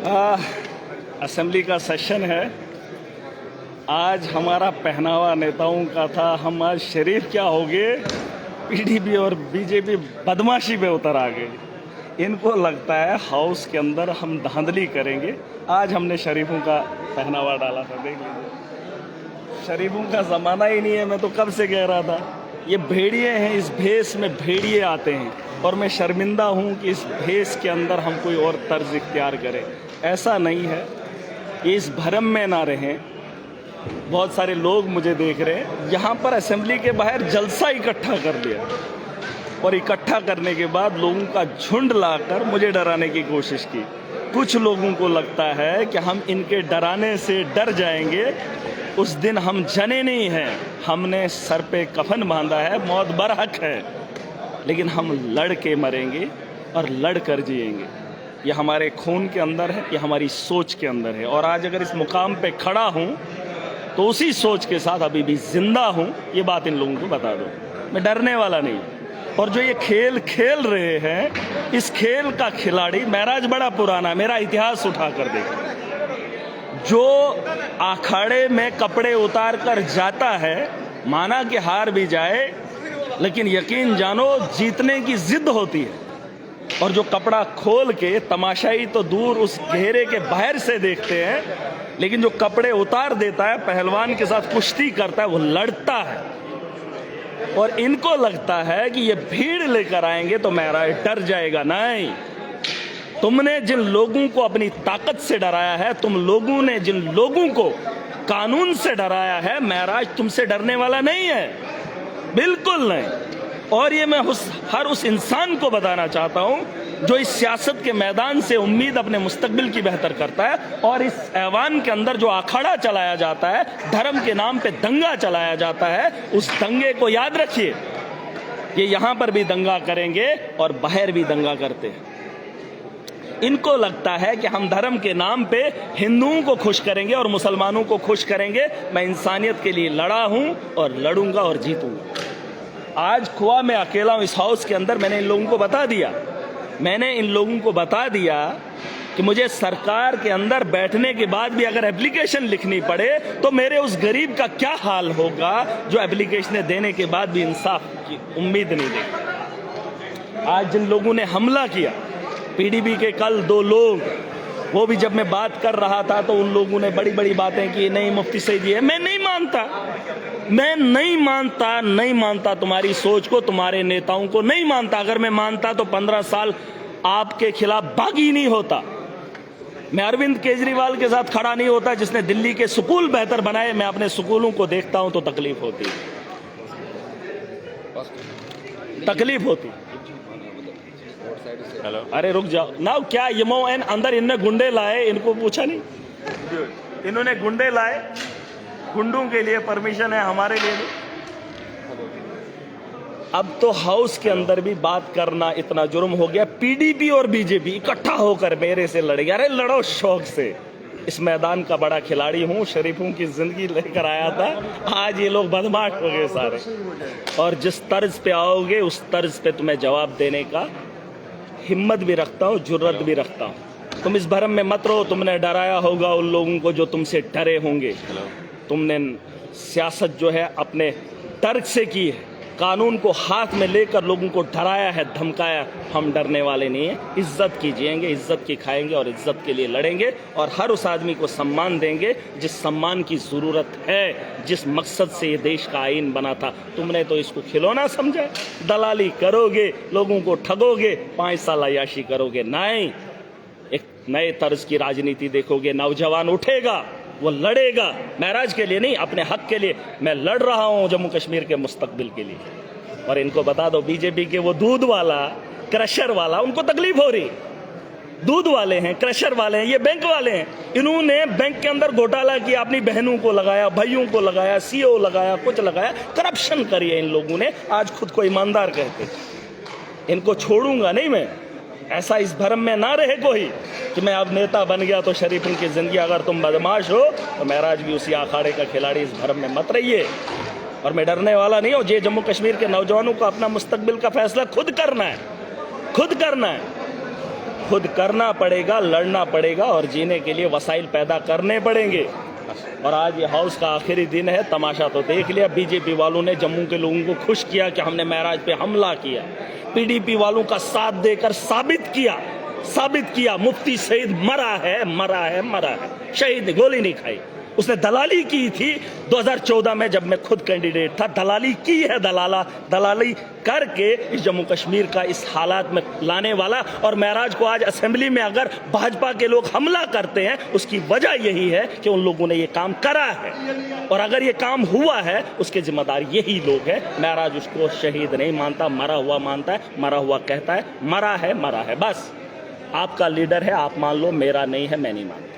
Assembly का session है। आज हमारा पहनावा नेताओं का था। हम आज शरीफ क्या हो गए, पीडीपी और बीजेपी बदमाशी पे उतर आ गए। इनको लगता है हाउस के अंदर हम धांधली करेंगे। आज हमने शरीफों का पहनावा डाला था, देख लीजिए। शरीफों का ज़माना ही नहीं है, मैं तो कब से कह रहा था। ये भेड़िए हैं, इस भेष में भेड़िए आते हैं और मैं शर्मिंदा हूँ कि इस भेष के अंदर हम कोई और तर्ज इख्तियार करें। ऐसा नहीं है, ये इस भरम में ना रहें। बहुत सारे लोग मुझे देख रहे हैं, यहाँ पर असेंबली के बाहर जलसा इकट्ठा कर लिया और इकट्ठा करने के बाद लोगों का झुंड लाकर मुझे डराने की कोशिश की। कुछ लोगों को लगता है कि हम इनके डराने से डर जाएंगे। उस दिन हम जने नहीं हैं, हमने सर पे कफन बांधा है, मौत बरहक है, लेकिन हम लड़ के मरेंगे और लड़ कर जिएंगे। ये हमारे खून के अंदर है, ये हमारी सोच के अंदर है। और आज अगर इस मुकाम पे खड़ा हूँ तो उसी सोच के साथ अभी भी जिंदा हूँ। ये बात इन लोगों को बता दो, मैं डरने वाला नहीं। और जो ये खेल खेल रहे हैं, इस खेल का खिलाड़ी महराज बड़ा पुराना, मेरा इतिहास उठा कर देखो। जो अखाड़े में कपड़े उतार कर जाता है, माना कि हार भी जाए, लेकिन यकीन जानो जीतने की जिद होती है। और जो कपड़ा खोल के तमाशाई तो दूर उस घेरे के बाहर से देखते हैं, लेकिन जो कपड़े उतार देता है, पहलवान के साथ कुश्ती करता है, वो लड़ता है। और इनको लगता है कि ये भीड़ लेकर आएंगे तो महराज डर जाएगा। नहीं, तुमने जिन लोगों को अपनी ताकत से डराया है, तुम लोगों ने जिन लोगों को कानून से डराया है, महराज तुमसे डरने वाला नहीं है, बिल्कुल नहीं। और ये मैं हर उस इंसान को बताना चाहता हूं जो इस सियासत के मैदान से उम्मीद अपने मुस्तकबिल की बेहतर करता है। और इस ऐवान के अंदर जो अखाड़ा चलाया जाता है, धर्म के नाम पे दंगा चलाया जाता है, उस दंगे को याद रखिए। ये यहां पर भी दंगा करेंगे और बाहर भी दंगा करते हैं। इनको लगता है कि हम धर्म के नाम पे हिंदुओं को खुश करेंगे और मुसलमानों को खुश करेंगे। मैं इंसानियत के लिए लड़ा हूं और लड़ूंगा और जीतूंगा। आज खुआ मैं अकेला हूं इस हाउस के अंदर। मैंने इन लोगों को बता दिया कि मुझे सरकार के अंदर बैठने के बाद भी अगर एप्लीकेशन लिखनी पड़े तो मेरे उस गरीब का क्या हाल होगा जो एप्लीकेशनें देने के बाद भी इंसाफ की उम्मीद नहीं देगा। आज जिन लोगों ने हमला किया, पीडीपी के कल 2 लोग, वो भी जब मैं बात कर रहा था तो उन लोगों ने बड़ी बड़ी बातें की। नहीं, मुफ्ती सईदी है। मैं नहीं मानता तुम्हारी सोच को, तुम्हारे नेताओं को नहीं मानता। अगर मैं मानता तो 15 साल आपके खिलाफ बागी नहीं होता। मैं अरविंद केजरीवाल के साथ खड़ा नहीं होता जिसने दिल्ली के स्कूल बेहतर बनाए। मैं अपने स्कूलों को देखता हूं तो तकलीफ होती। हेलो, अरे रुक जाओ ना। क्या यमो एन अंदर इनने गुंडे लाए, इनको पूछा नहीं? इन्होंने गुंडे लाए, गुंडों के लिए परमिशन है, हमारे लिए नहीं। अब तो हाउस के अंदर भी बात करना इतना जुर्म हो गया। पीडीपी और बीजेपी इकट्ठा होकर मेरे से लड़ेगी। अरे लड़ो शौक से। इस मैदान का बड़ा खिलाड़ी हूं, शरीफों की जिंदगी लेकर आया था। आज ये लोग बदमाश हो गए सारे। और जिस तर्ज पे आओगे उस तर्ज पे तुम्हें जवाब देने का हिम्मत भी रखता हूं, जुर्रत भी रखता हूं। तुम इस भरम में मत रहो। तुमने डराया होगा उन लोगों को जो तुमसे डरे होंगे। तुमने सियासत जो है अपने तर्क से की है, कानून को हाथ में लेकर लोगों को डराया है, धमकाया। हम डरने वाले नहीं हैं। इज्जत की जिएंगे, इज्जत की खाएंगे और इज्जत के लिए लड़ेंगे। और हर उस आदमी को सम्मान देंगे जिस सम्मान की ज़रूरत है, जिस मकसद से ये देश का आईन बना था। तुमने तो इसको खिलौना समझा। दलाली करोगे, लोगों को ठगोगे, 5 साल अय्याशी करोगे। नहीं, एक नए तर्ज की राजनीति देखोगे। नौजवान उठेगा, वो लड़ेगा, महराज के लिए नहीं, अपने हक के लिए। मैं लड़ रहा हूं जम्मू कश्मीर के मुस्तकबिल के लिए। और इनको बता दो, बीजेपी के वो दूध वाला, क्रशर वाला, उनको तकलीफ हो रही। दूध वाले हैं, क्रशर वाले हैं, ये बैंक वाले हैं। इन्होंने बैंक के अंदर घोटाला किया, अपनी बहनों को लगाया, भाइयों को लगाया, सीओ लगाया, कुछ लगाया, करप्शन करी है इन लोगों ने। आज खुद को ईमानदार कहते। इनको छोड़ूंगा नहीं मैं। ऐसा इस भरम में ना रहे कोई कि मैं अब नेता बन गया तो शरीफ की जिंदगी। अगर तुम बदमाश हो तो महराज भी उसी अखाड़े का खिलाड़ी। इस भरम में मत रहिए। और मैं डरने वाला नहीं हूं। ये जम्मू कश्मीर के नौजवानों को अपना मुस्तकबिल का फैसला खुद करना है, खुद करना है। खुद करना पड़ेगा, लड़ना पड़ेगा और जीने के लिए वसाइल पैदा करने पड़ेंगे। और आज ये हाउस का आखिरी दिन है। तमाशा तो देख लिया, बीजेपी वालों ने जम्मू के लोगों को खुश किया कि हमने महराज पे हमला किया। पीडीपी वालों का साथ देकर साबित किया मुफ्ती सईद मरा है। शहीद ने गोली नहीं खाई, उसने दलाली की थी 2014 में जब मैं खुद कैंडिडेट था। दलाली की है, दलाली करके इस जम्मू कश्मीर का इस हालात में लाने वाला। और महराज को आज असेंबली में अगर भाजपा के लोग हमला करते हैं, उसकी वजह यही है कि उन लोगों ने ये काम करा है। और अगर ये काम हुआ है, उसके जिम्मेदार यही लोग हैं। महराज उसको शहीद नहीं मानता, मरा हुआ मानता है, मरा हुआ कहता है। मरा है बस। आपका लीडर है, आप मान लो, मेरा नहीं है, मैं नहीं मानता।